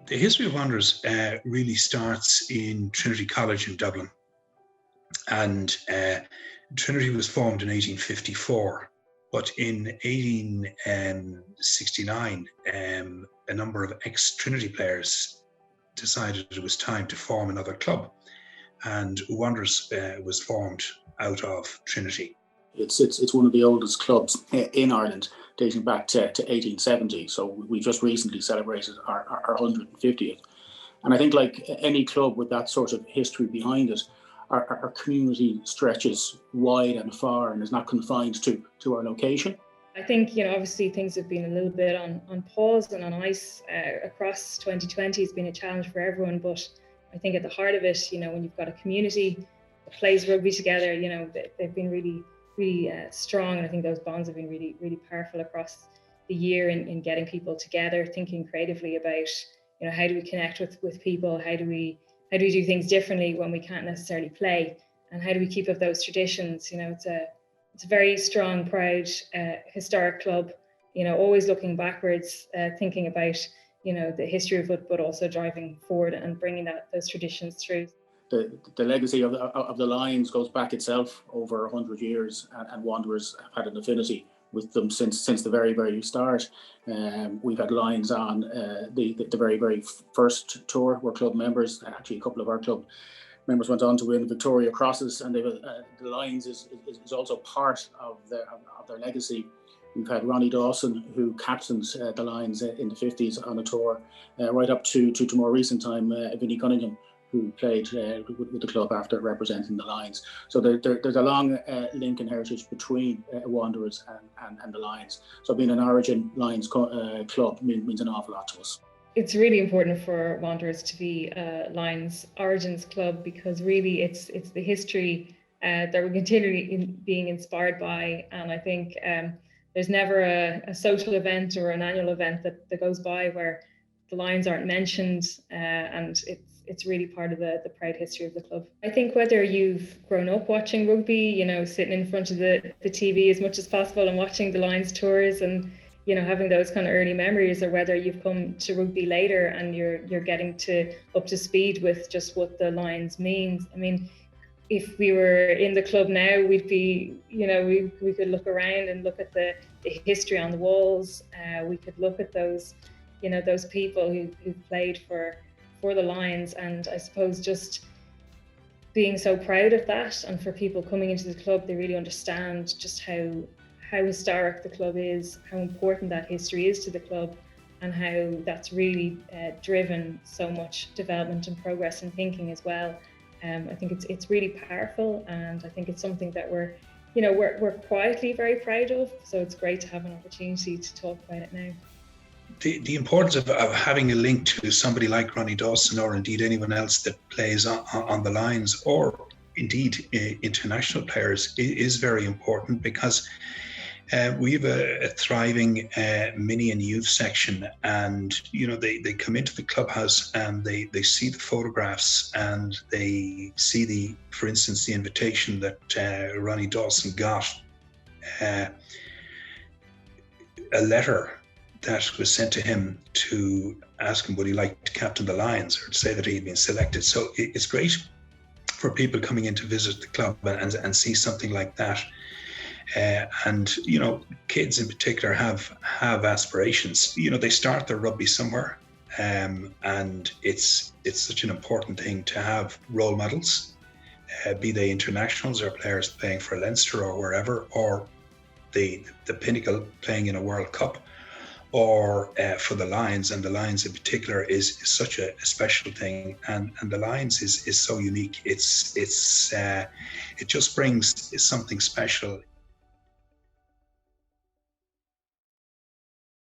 The history of Wanderers really starts in Trinity College in Dublin. And Trinity was formed in 1854. But in 1869, a number of ex-Trinity players decided it was time to form another club. And Wanderers was formed out of Trinity. It's one of the oldest clubs in Ireland, dating back to 1870. So we just recently celebrated our 150th. And I think, like any club with that sort of history behind it, our community stretches wide and far and is not confined to our location. I think, obviously things have been a little bit on pause and on ice across 2020. It's been a challenge for everyone, but I think at the heart of it, when you've got a community that plays rugby together, they've been really strong, and I think those bonds have been really, really powerful across the year in getting people together, thinking creatively about, how do we connect with people, how do we do things differently when we can't necessarily play, and how do we keep up those traditions? It's a very strong, proud, historic club. Always looking backwards, thinking about the history of it, but also driving forward and bringing those traditions through. The legacy of the Lions goes back itself over 100 years, and Wanderers have had an affinity with them since the very, very start. We've had Lions on the very, very first tour. We're club members. Actually, a couple of our club members went on to win Victoria Crosses, and the Lions is also part of their legacy. We've had Ronnie Dawson, who captained the Lions in the 50s on a tour, right up to more recent time, Vinnie Cunningham, who played with the club after representing the Lions. So there's a long link and heritage between Wanderers and the Lions. So being an Origin Lions club means an awful lot to us. It's really important for Wanderers to be a Lions Origins club, because really it's the history that we're continually being inspired by. And I think there's never a social event or an annual event that goes by where the Lions aren't mentioned, and it's really part of the proud history of the club. I think whether you've grown up watching rugby, sitting in front of the TV as much as possible and watching the Lions tours and, having those kind of early memories, or whether you've come to rugby later and you're getting up to speed with just what the Lions means. I mean, if we were in the club now, we'd be, we could look around and look at the history on the walls. We could look at those, those people who played for the Lions, and I suppose just being so proud of that, and for people coming into the club, they really understand just how historic the club is, how important that history is to the club, and how that's really driven so much development and progress and thinking as well. I think it's really powerful, and I think it's something that we're quietly very proud of. So it's great to have an opportunity to talk about it now. The importance of having a link to somebody like Ronnie Dawson, or indeed anyone else that plays on the Lions, or indeed international players, is very important, because we have a thriving mini and youth section, and they come into the clubhouse and they see the photographs, and they see for instance, the invitation that Ronnie Dawson got, a letter that was sent to him to ask him would he like to captain the Lions, or to say that he had been selected. So it's great for people coming in to visit the club and see something like that. And kids in particular have aspirations. They start their rugby somewhere, and it's such an important thing to have role models, be they internationals or players playing for Leinster or wherever, or the pinnacle playing in a World Cup, or for the Lions. And the Lions in particular is such a special thing, and the Lions is so unique. It just brings something special